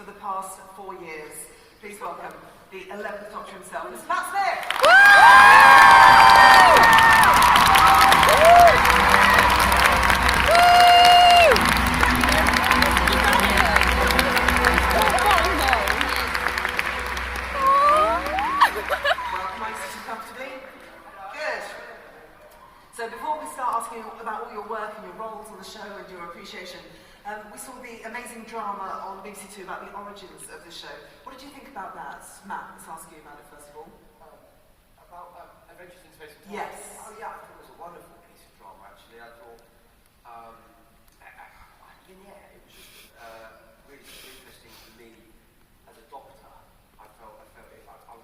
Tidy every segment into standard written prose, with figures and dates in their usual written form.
for the past 4 years. Please welcome the 11th Doctor himself, Mr. Matt Smith. So before we start asking about all your work and your roles on the show and your appreciation, we saw the amazing drama on BBC Two about the origins of the show. What did you think about that? Matt, let's ask you about it first of all. About Adventures in Space and Time? Yes. Oh yeah, I thought it was a wonderful piece of drama actually. I thought, it was just really interesting for me as a doctor. I was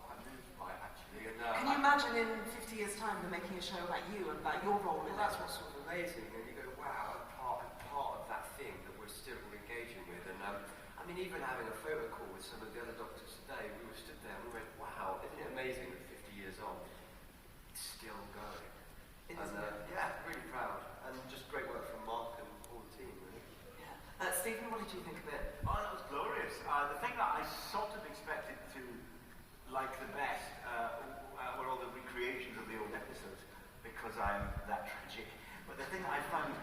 quite moved by it actually. And, can you imagine in 50 years' time they're making a show about you and about your role in it? That's what's sort of amazing, and you go, wow, I'm part of that thing that we're still engaging with. And I mean, even having a photo call with some of the other doctors today, we were stood there and we went, wow, isn't it amazing that 50 years on, it's still going? Yeah, really proud, and just great work from Mark and all the team, really. Yeah. Stephen, what did you think of it? Oh, that was glorious. The thing that I sort of expected to like the best were all the recreations of the old episodes, because I'm that tragic. But the thing that I found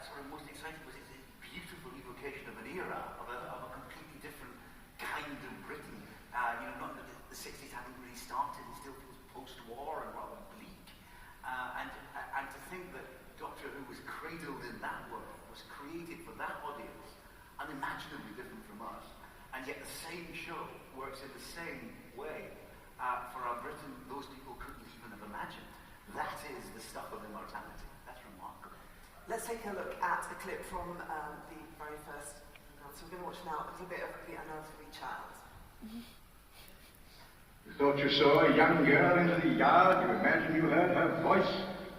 sort of most exciting was its beautiful evocation of an era, of a completely different kind of Britain. Not that the 60s hadn't really started, it still feels post-war and rather bleak. And to think that Doctor Who was cradled in that world, was created for that audience, unimaginably different from us, and yet the same show works in the same way for our Britain those people couldn't even have imagined. That is the stuff of immortality. That's remarkable. Let's take a look at a clip from the very first. So we're going to watch now a little bit of The Unearthly Child. You thought you saw a young girl into the yard. You imagine you heard her voice.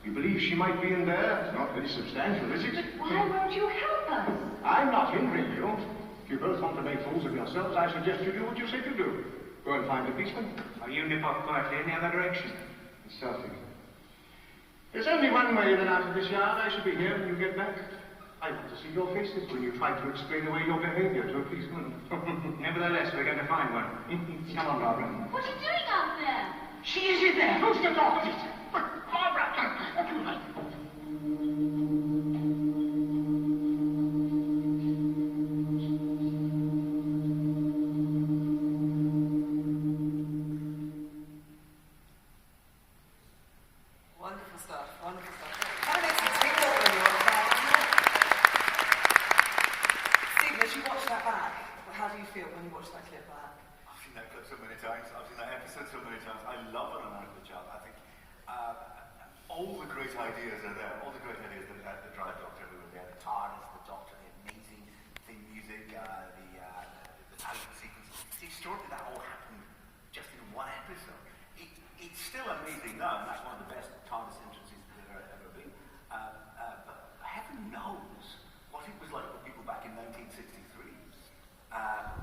You believe she might be in there. It's not very substantial, is it? Why won't you help us? I'm not hindering you. If you both want to make fools of yourselves, I suggest you do what you say to do. Go and find the policeman. Or you nip off quietly in the other direction. Selfish. There's only one way in and out of this yard. I shall be here when you get back. I want to see your faces when you try to explain away your behavior to a policeman. Nevertheless, we're going to find one. Come on, Barbara. What are you doing out there? She is in there. Who's the dog? Barbara, what do you like? Wonderful stuff, wonderful stuff. Kind of makes you tingle when you're on that, doesn't it? Stephen, as you watch that back, how do you feel when you watch that clip back? I've seen that clip so many times. I've seen that episode so many times. I love An Unearthly Child. I think all the great ideas are there. All the great ideas that drive Doctor Who are there. The TARDIS, the Doctor, the amazing theme music, the title sequence. It's extraordinary that all happened just in one episode. It's still amazing now, and that's one of the best TARDIS entrances there have ever been. But heaven knows what it was like for people back in 1963,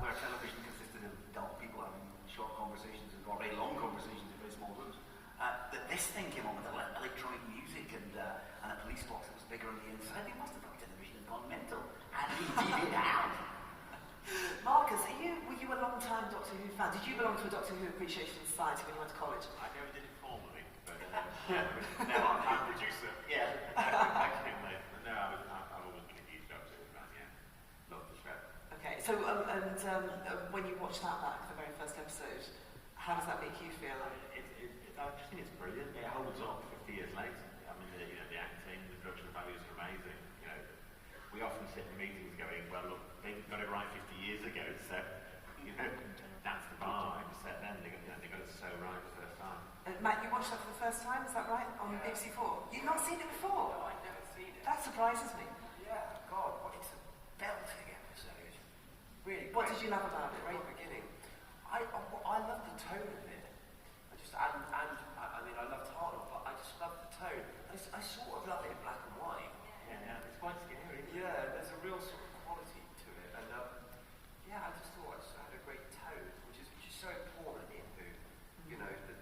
where television consisted of adult people having short conversations or very long conversations in very small rooms. That this thing came on with electronic music and a police box that was bigger on the inside. They must have thought television had gone mental. And he did it out. Marcus, were you a long-time Doctor Who fan? Did you belong to a Doctor Who Appreciation Society when you went to college? I never did it formally, but now I'm producer. Yeah. Thank you, mate. But no, I've always been a huge Doctor Who fan, yeah. Love the show. Okay, so when you watch that back, the very first episode, how does that make you feel? I just think it's brilliant. It holds up 50 years later. I mean, the acting, the production values are amazing. We often sit in meetings going, well, look, they got it right 50 years ago, so, that's the bar. Set then, they got it so right the first time. Matt, you watched that for the first time, is that right? On BBC 4? You've not seen it before? No, I'd never seen it. That surprises me. Yeah, God, it's a belting episode. Really. What did you love about it? Great beginning. I love the tone of it. I loved Hartnell, but I just love the tone. I sort of love it in black and white. Yeah, it's quite scary. Yeah, there's a real sort of quality to it, and I just thought it had a great tone, which is so important in Who. The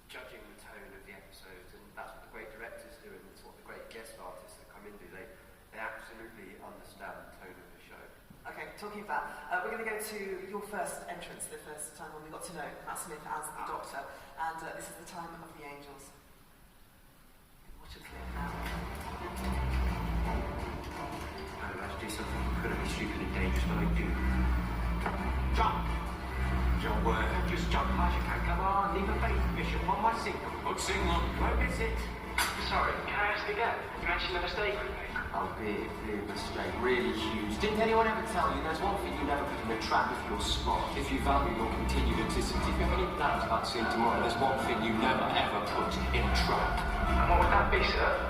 judging the tone of the episodes, and that's what the great directors do, and it's what the great guest artists that come in do. They absolutely understand the tone of the show. Okay, talking about. We're going to go to your first entrance, the first time when we got to know Matt Smith as the Doctor, and this is the time of the angels. Watch it click now. I'm about to do something incredibly stupid and dangerous, but I do. Jump! Your word, just jump hard as you can. Come on, leave a faith, Bishop, on my signal. What signal? Won't miss it. Sorry, can I ask again? You actually made a mistake with me? Oh, big mistake. Really huge. Didn't anyone ever tell you there's one thing you never put in a trap if you're smart? If you value your continued existence, if you have any plans about seeing tomorrow, there's one thing you never ever put in a trap. And what would that be, sir?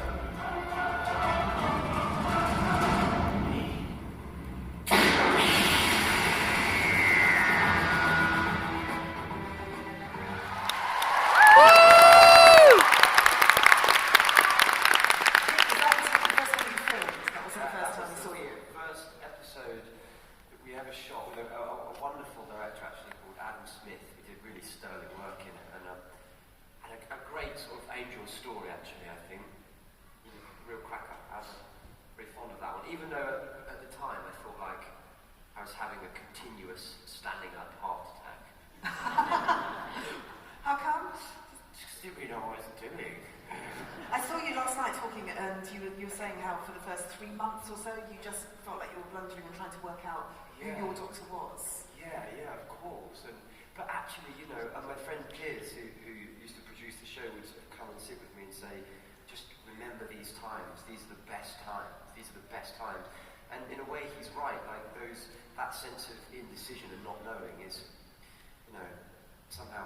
Even though at the time I felt like I was having a continuous standing up heart attack. How come? Just didn't really know what I was doing. I saw you last night talking, and you were saying how for the first 3 months or so you just felt like you were blundering and trying to work out who your doctor was. Yeah, of course. But actually, you know, my friend Liz, who used to produce the show, would sort of come and sit with me and say, just remember these times. These are the best times. These are the best times. And in a way, he's right. Like that sense of indecision and not knowing is, you know, somehow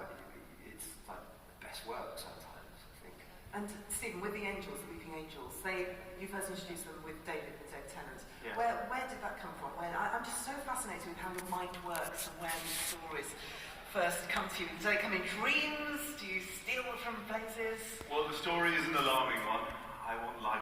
it's like the best work sometimes, I think. And Stephen, with the angels, the Weeping Angels, you first introduced them with David Tennant. Yeah. Where did that come from? I'm just so fascinated with how your mind works and where these stories first come to you. Do they come in dreams? Do you steal them from places? Well, the story is an alarming one. I won't lie